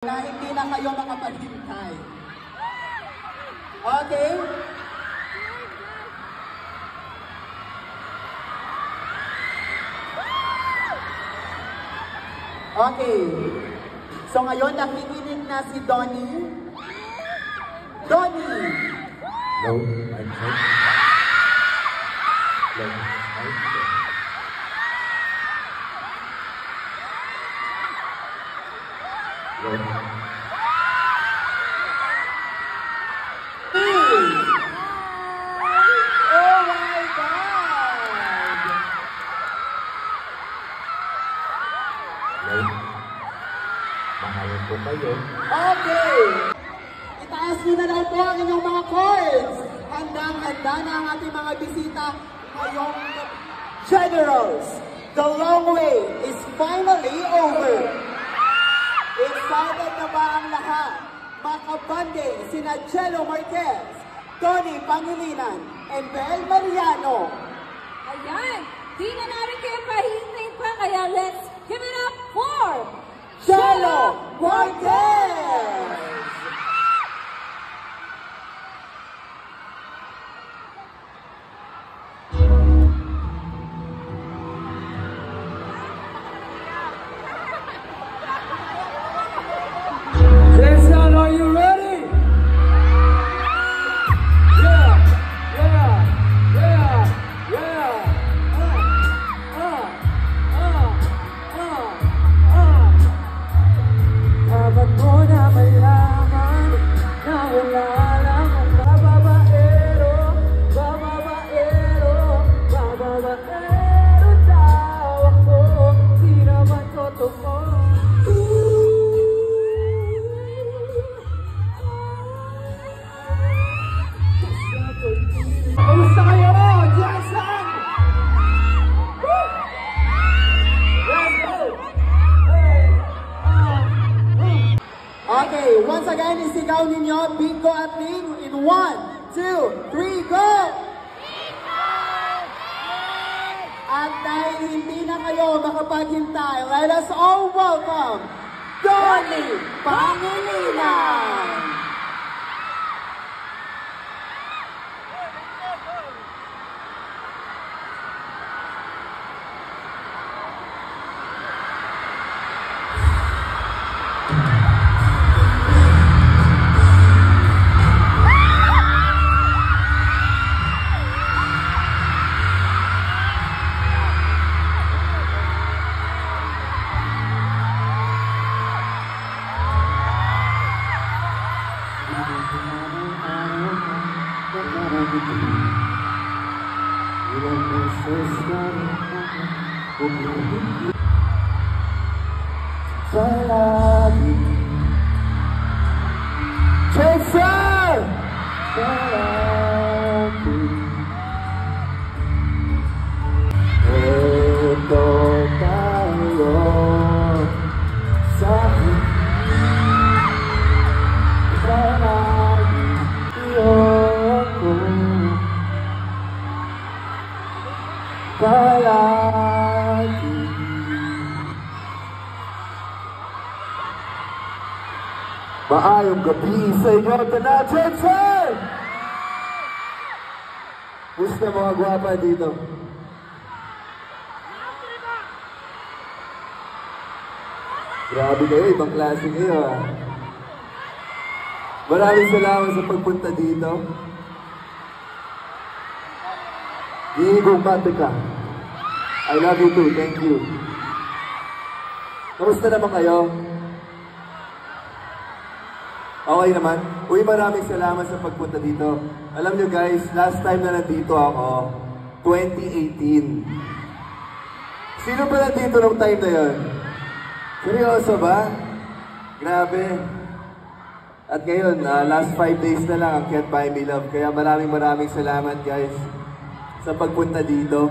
na hindi na kayo makapaghintay. Okay? Okay. So ngayon, nakikinig na si Donnie. Donnie! No, I'm sorry. No, I'm sorry. No. Oh my God! No. Mahal ko kayo. Okay! Itaas nyo na lang po ang inyong mga cards. Handang-handa na ang ating mga bisita ngayong Generals. The long wait is finally over. Excited na ba ang lahat? Makabanding sina Jello Marquez, Tony Pangilinan, and Bel Mariano. Ayan! Di na namin kayo pahintayin pa, kaya let's give it up for Jello Marquez! Jason, are you ready? Yeah, yeah, yeah, yeah. Dapat mo na malaman na wala lang ang bababaero, bababaero, bababaero daw ako. Di naman totoo. Kamusta kayo? Jackson! Woo! Let's go! Hey! Okay, once again, isigaw ninyo, bingo at ting in 1, 2, 3, go! At dahil hindi na kayo makapaghintay, let us all welcome Donnie Pangilinan! Palagi Jason! Palagi ito tayo sa palagi iyoko palagi. Maayong gabi sa inyo, Tanatin, sir! Gusto mga gwapa dito? Grabe kayo, ibang klase kayo ah. Maraming salamat sa pagpunta dito. Gigong bate ka. I love you too, thank you. Kamusta naman kayo? Okay naman. Uy, maraming salamat sa pagpunta dito. Alam nyo guys, last time na nandito ako, 2018. Sino ba nandito nung time na yun? Seryoso ba? Grabe. At ngayon, last 5 days na lang ang Can't Buy Me Love. Kaya maraming salamat guys sa pagpunta dito.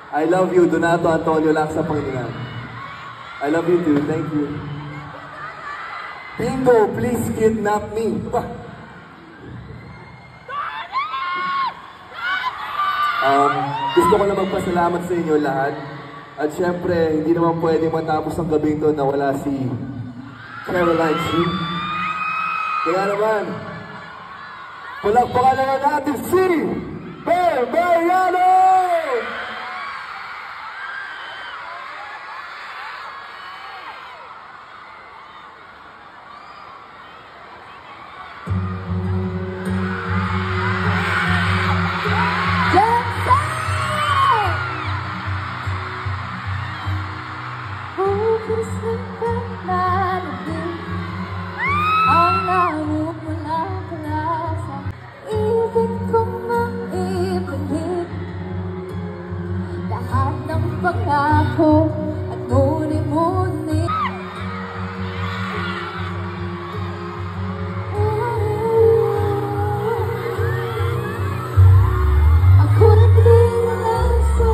I love you, Donato Antonio lang sa Panginoon. I love you too, thank you. Bingo, please kidnap me. Gusto ko na magpasalamat sa inyo lahat. At syempre, hindi naman pwede matapos ang gabing to na wala si Caroline G. Kaya naman, palakpakan naman natin si Bear Mariano! Pangako at muni-muni. Ako nagbilang sa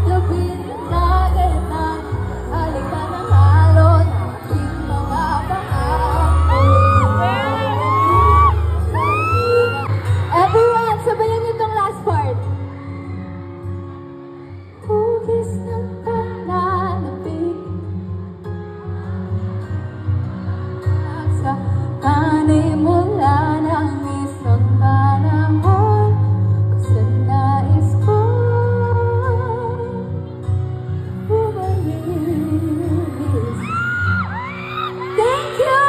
labing natin na halika na halo ng aking mga pangako. Everyone, sabayan niyo itong last part. Hugis ng pananapig sa kanimula ng isang panahon kung sa nais ko bumalis. Thank you,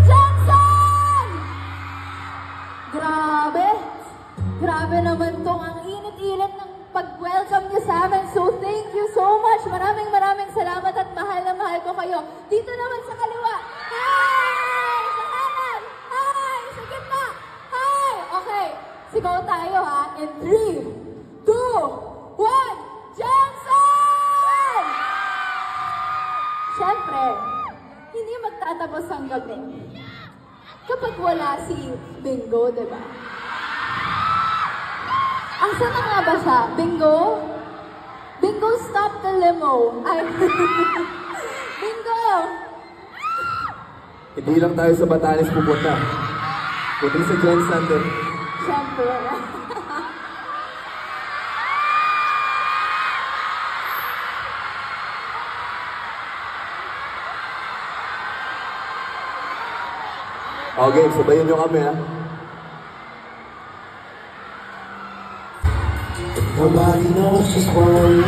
Johnson! Grabe naman tong ang init-init ng pag-welcome niyo sa amin. So, thank you so much. Maraming salamat at mahal na mahal ko kayo. Dito naman sa kaliwa. Hi! Sa kanan. Hi! Sa gitna. Hi! Okay. Sigaw tayo ha. In 3, 2, 1. Johnson! Siyempre, hindi magtatapos ang gabi kapag wala si Bingo, diba? Asa na nga ba siya? Bingo? Bingo, stop the limo. Ay, Bingo! Hindi lang tayo sa Batanes pupunta. Kundi sa John Sander. Siyempre. Okay, sabayan nyo kami ha. Nobody knows just what we're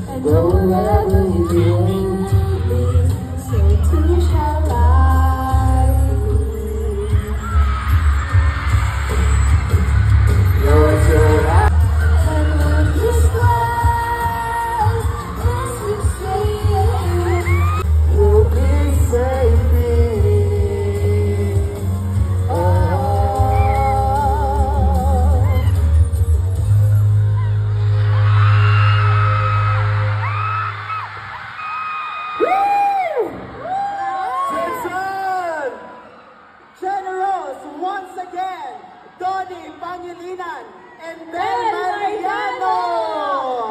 And go wherever you do, so too shall I. You're so high. And when this world is insane, You'll be safe. Generals, once again, Donnie Pangilinan and Bel Mariano!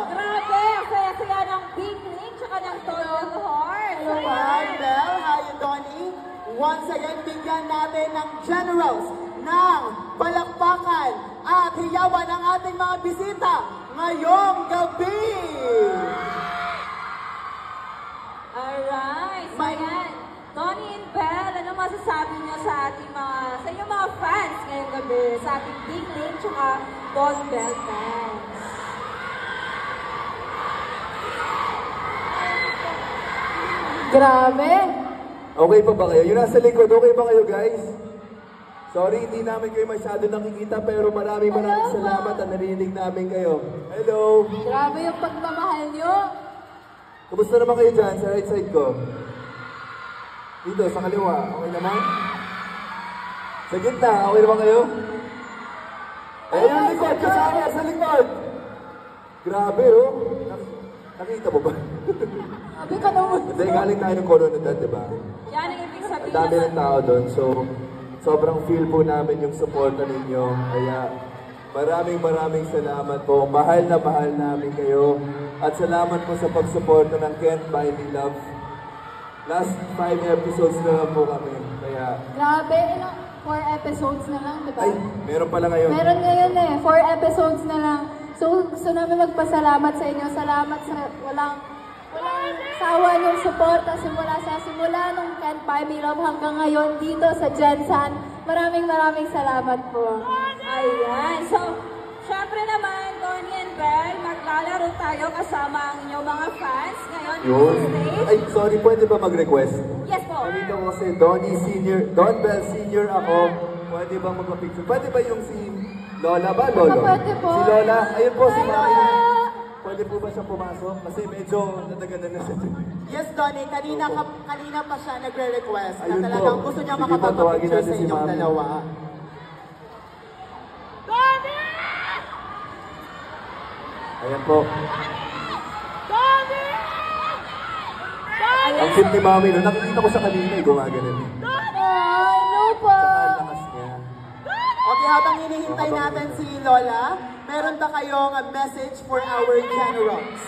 Grabe! Ang saya-saya ng Big Link tsaka ng Total Heart. Hi, Bel. Hi, Donnie. Once again, bigyan natin ng Generals ng palakpakan at hiyawan ng ating mga bisita ngayong gabi! Alright, so yan. Tony and Belle, ano masasabi niyo sa ating sa inyong mga fans ngayong gabi, sa ating Big Link tsaka Don Bell fans? Grabe! Okay pa ba kayo? Yung nasa likod, okay ba kayo guys? Sorry, hindi namin kayo masyado nakikita pero maraming salamat at narinig namin kayo. Hello! Grabe yung pagmamahal niyo! Kumusta naman kayo dyan sa right side ko? Dito, sa kaliwa, okay naman? Sa gitna, okay naman kayo? Ayun yung likod, kasama sa likod! Grabe, oh! Nakita mo ba? Sabi ka naman. Hindi, galing tayo ng Coronadad, di ba? Yan ang ibig sabihin Ang dami ng tao doon, so sobrang feel po namin yung suporta ninyo. Kaya maraming salamat po. Mahal na mahal namin kayo. At salamat po sa pagsuporta ng Can't Buy Me Love. Last 5 episodes na lang po kami. Kaya, Grabe, 4 episodes na lang, di ba? ay, meron pala ngayon. Meron ngayon 4 episodes na lang. So, gusto namin magpasalamat sa inyo. Salamat sa walang walang sawa yung suporta simula nung Can't Buy Me Love hanggang ngayon dito sa Gensan. Maraming salamat po. Ayan. So, syempre naman, Donnie and Belle, maglalaro tayo kasama ang inyong mga fans ngayon Yun. sa stage. Ay, sorry, pwede ba mag-request? Yes po. Kanina ko kasi Donnie Senior, Don Bell Senior ako. Pwede ba magpa-picture? Pwede ba yung si Lola ba? Lolo? Pwede po. Si Lola. Ayun po, si Hi, Maya. Lola. Pwede po ba siya pumasok? Kasi medyo natagalan na siya. Yes, Donnie, kanina pa siya nagre-request na Ayun po. talagang gusto niya Sige po, tawagin makapag-picture natin sa si inyong Mami. dalawa. Ayan po. Ang cute ni Mami, no? Nakikita ko siya kanina, gumaganon. Ano po? Ang lakas niya. Okay, habang hinihintay natin si Lola, meron ba kayong message for our generals?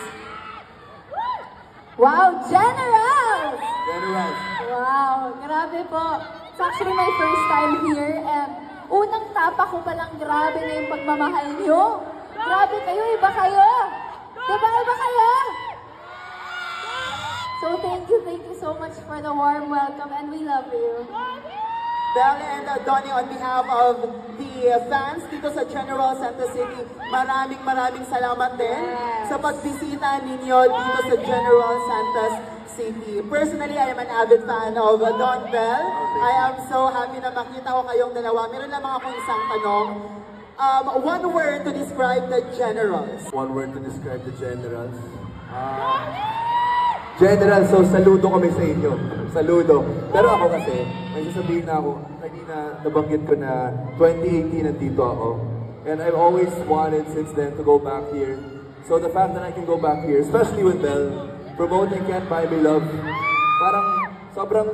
Wow, General! General. Wow, grabe po. It's actually my first time here and unang tapa ko palang grabe na yung pagmamahal niyo. Grabe kayo, iba kayo. Diba, iba kayo? So thank you so much for the warm welcome and we love you. Belle and Donnie, on behalf of the fans dito sa General Santos City, maraming salamat din sa pagbisita ninyo dito sa General Santos City. Personally, I am an avid fan of Don Bell. I am so happy na makita ko kayong dalawa. Meron lamang akong isang tanong. One word to describe the Generals. One word to describe the Generals. General, so saludo kami sa inyo. Saludo. Pero ako kasi, may sasabihin na ako, kanina nabanggit ko na 2018 nandito ako. And I've always wanted since then to go back here. So the fact that I can go back here, especially with Belle, promoting Can't Buy Me Love, parang sobrang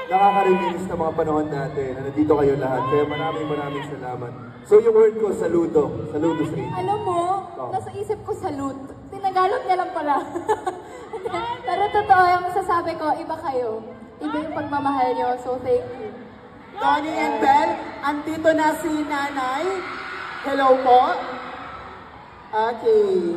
nakaka-release na mga panahon natin na nandito kayo lahat. Kaya maraming salamat. So yung word ko, saludo. Saludo sa inyo. Alam mo, nasa isip ko salute. Tinagalog niya lang pala. Pero totoo yung masasabi ko, iba kayo. Iba yung pagmamahal niyo, so thank you. Donnie and Belle, andito na si Nanay. Hello po. Okay.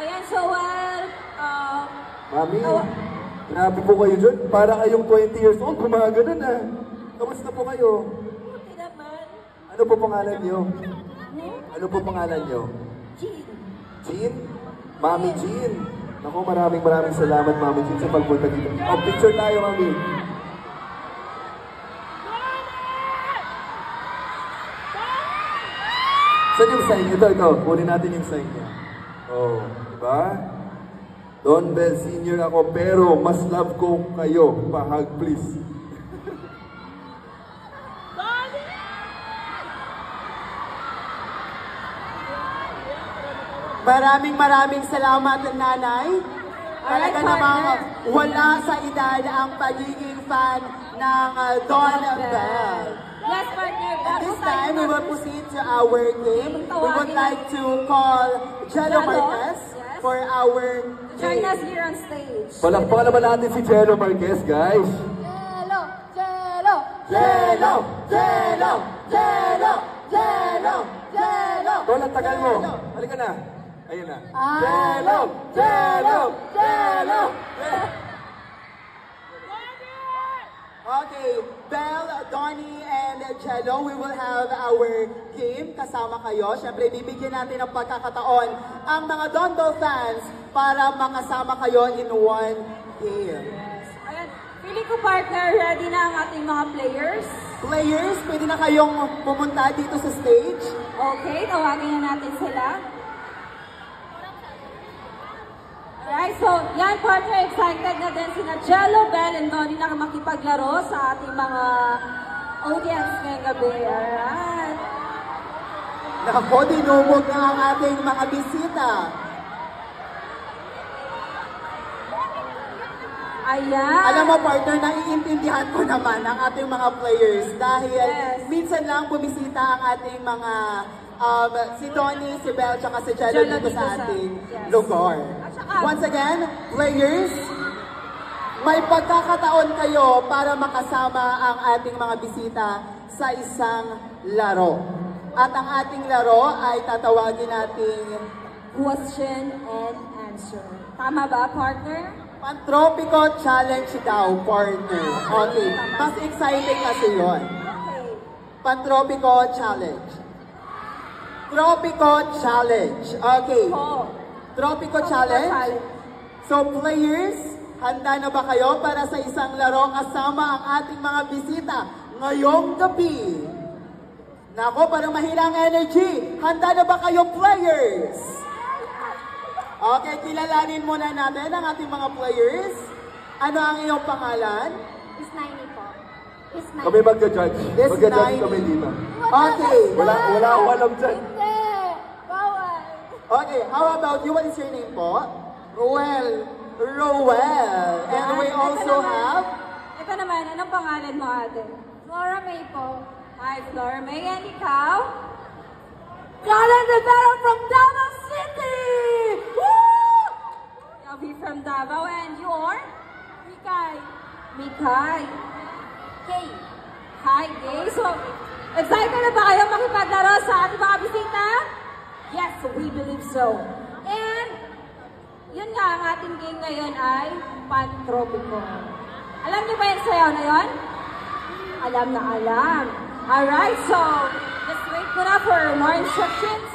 Ayan, so Mami, grabe po kayo dyan. Para kayong 20 years old, gumagano na. Kamusta po kayo? buti naman. Ano po pangalan niyo? Ano po pangalan niyo? Jean? Mami Jean. Naku, maraming salamat, Mami Jean, sa pagpunta dito. Oh, picture tayo, Mami. Saan yung sign? Ito. Kunin natin yung sign niya. Oh, diba? Don Bell Senior ako, pero mas love ko kayo. Pahag, please. Maraming salamat, Nanay. Talaga Alright, namang partner. wala sa edad ang pagiging fan ng Don Bell. Yes, partner. At this time, we will proceed to our game. We would like to call Jello Jello, Marquez yes. for our Join game. us here on stage. Palakpakan naman natin si Jello Marquez, guys. Jello! Jello! Jello! Jello! Jello! Jello! Jello! Tol, ang tagal mo. Halika na. Ayun na. Jello! Jello! Jello! Okay, Belle, Donnie, and Jello, we will have our game kasama kayo. Siyempre, bibigyan natin ng pagkakataon ang mga Dondo fans para makasama kayo in one game. Ayan, feeling ko partner, ready na ang ating mga players. Players, pwede na kayong pumunta dito sa stage. Okay, tawagin na natin sila. Alright, so yan partner, excited na din sina Jello, Belle, and Donnie na makipaglaro sa ating mga audience ngayong gabi. Alright. Nako, dinumog na ang ating mga bisita. Ayan. Alam mo, partner, naiintindihan ko naman ang ating mga players dahil Yes. minsan lang bumisita ang ating mga si Donnie, si Belle, tsaka si Jello Jello dito sa dito sa- ating yes. lugar. At saka- Once again, players, may pagkakataon kayo para makasama ang ating mga bisita sa isang laro. At ang ating laro ay tatawagin nating Question and answer. Tama ba, partner? Pantropiko Challenge daw, partner. Okay, mas exciting kasi yun. Okay. Pantropiko Challenge. Tropico Challenge. Okay. Oh. Tropico Challenge. So players, handa na ba kayo para sa isang laro kasama ang ating mga bisita ngayong gabi? Nako, parang mahilang energy. Handa na ba kayo, players? Okay, kilalanin muna natin ang ating mga players. Ano ang iyong pangalan? Is 90 po. Is 90. Kami magja-judge. This Magja-judge 90. kami dito. Okay. Wala akong alam dyan. Hindi. Bawal. Okay, how about you? What is your name po? Roel. Roel. And we also have... Ito naman, anong pangalan mo, ate? Flora May po. Hi, Flor. May and ikaw? Colin Rivera from Davao City! Woo! Yavi from Davao. And you are? Mikay. Mikay. Kay. Hi, Gay. So, excited na ba kayo makipaglaro sa ating mga bisita? Yes, we believe so. And, yun nga, ang ating game ngayon ay Pantropiko. Alam niyo ba yung sayaw na yun? Alam na alam. Alright, so, let's wait muna for more instructions.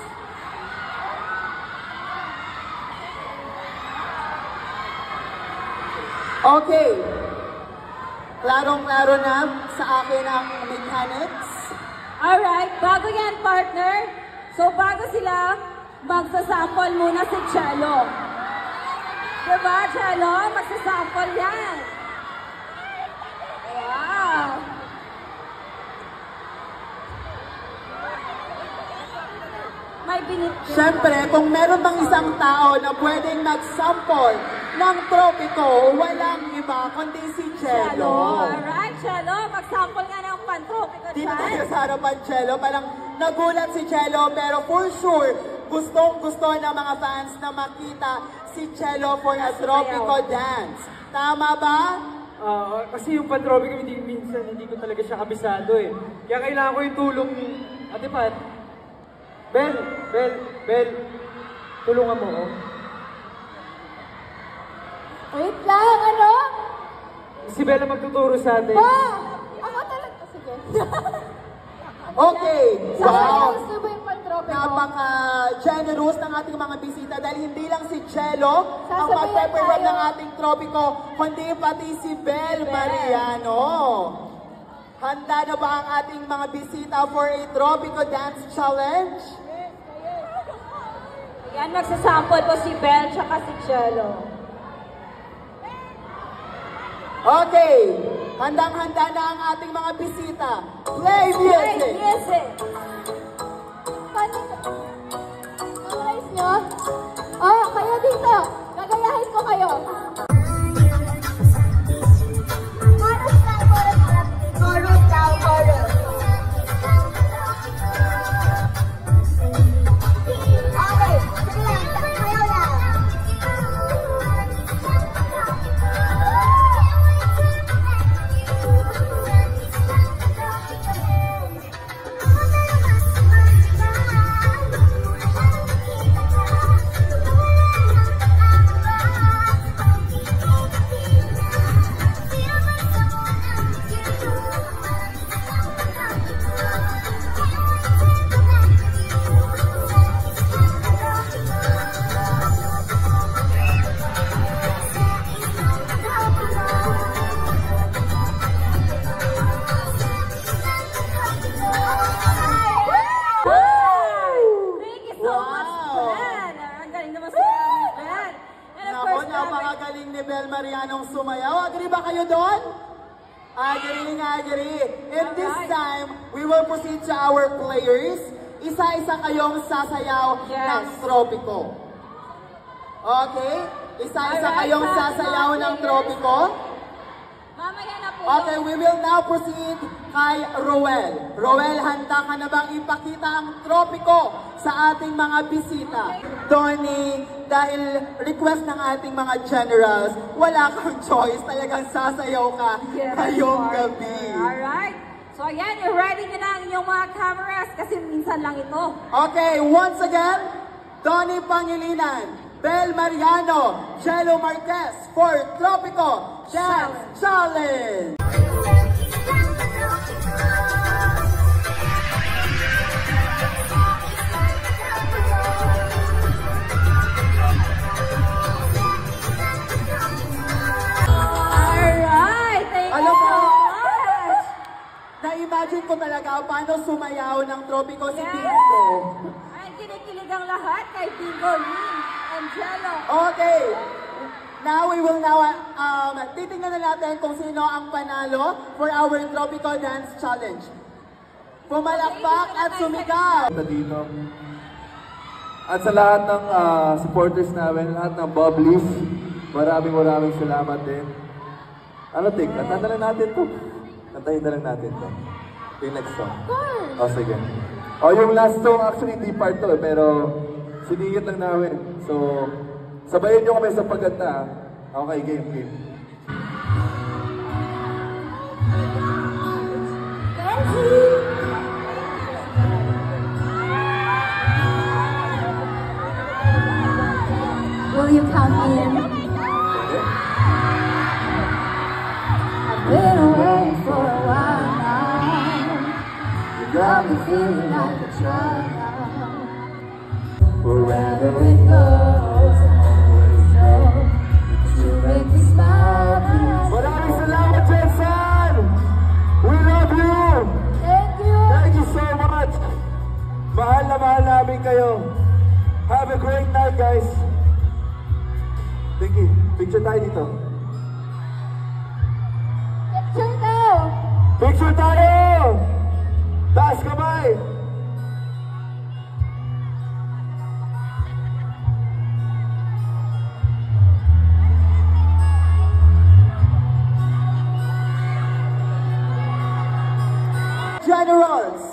Okay. Klarong-klaro na sa akin ang mechanics. Alright, bago yan, partner. So, bago sila, magsasample muna si Cello. Diba, Cello? Magsasample yan. Wow! May binit. Siyempre, kung meron bang isang tao na pwedeng mag-sample ng tropiko, walang iba kundi si Cello. Alright, Cello. Magsample nga ng Pantropiko Dito tayo dyan. sa harapan, Cello. Parang nagulat si Cello, pero for sure, gustong-gusto ng mga fans na makita si Cello for a tropico dance. Tama ba? Kasi yung Pantropiko, minsan hindi ko talaga siya kabisado eh. Kaya kailangan ko yung tulong ni Ate Pat. Bel, tulungan mo ko. Wait lang, ano? Si Bella magtuturo sa atin. Ako talaga. Sige. Okay. Wow. Gusto ba yung pantropiko? Napaka-generous ng ating mga bisita dahil hindi lang si Cello ang Sasabayan magpe-perform tayo. ng ating tropiko, kundi pati si Bel Mariano. Handa na ba ang ating mga bisita for a tropico dance challenge? Yan, magsasample po si Belle tsaka si Cello. Okay. Handang-handa na ang ating mga bisita. Play music! Music! Paano? Memorize nyo? Oh, kayo dito. Gagayahin ko kayo. Chorus lang, chorus. Okay, sige lang. Kayo lang. Thank you so much, Wow. Ben. Ang galing naman si Ben. And of Nako, course, napakagaling ni Bel Marianong sumayaw. Agree ba kayo doon? Agree. And this Alright. time, we will proceed to our players. Isa-isa kayong sasayaw Yes. ng tropiko. Okay? Isa-isa Alright, kayong mga sasayaw ng players. tropiko. mamaya na po. Okay, we will now proceed kay Roel. Roel, handa ka na bang ipakita ang tropiko sa ating mga bisita? Tony, dahil request ng ating mga generals, wala kang choice. Talagang sasayaw ka Yes, ngayong partner. gabi. Alright. So ayan, i-ready nyo na ang inyong mga cameras kasi minsan lang ito. Okay, once again, Donnie Pangilinan, Bel Mariano, Jello Marquez for Tropico Dance Challenge! Alright, thank you Alam mo, so much! na-imagine ko talaga paano sumayaw ng Tropico si Yes. Bingo. Ay, kinikilig ang lahat kay Bingo, Lynn, and Jello. Okay. Now we will titingnan na natin kung sino ang panalo for our Tropico Dance Challenge. Pumalakpak at sumigaw. Dito. At sa lahat ng supporters namin, lahat ng Bob Leaf, maraming salamat din. Ano, Tig? Kantahin na lang natin to. Kantahin na lang natin to. Yung next song. O, sige. O, yung last song, actually, hindi part to, pero siningit lang namin. So, sabayin nyo kami sa pagkanta. Okay, game. Will you count me in? I've been away for a while now. You got me feeling like a child. Wherever it goes, I always know that you make me smile. Maraming salamat, Jensen! We love you! Thank you. Thank you so much! Mahal na mahal namin kayo. Have a great night, guys. Thank you. Picture tayo dito. Picture daw. Picture tayo! Taas kamay! Generals,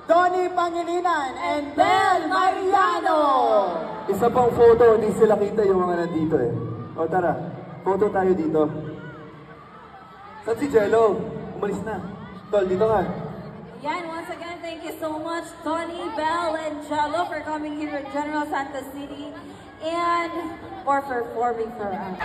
Donnie Pangilinan and Bel Mariano. Isa pang photo, hindi sila kita yung mga nandito eh. O tara, photo tayo dito. Saan si Jello? Umalis na. Tol, dito ka. Yan, once again, thank you so much, Tony, Bell, and Jello for coming here at General Santa City and for performing for us.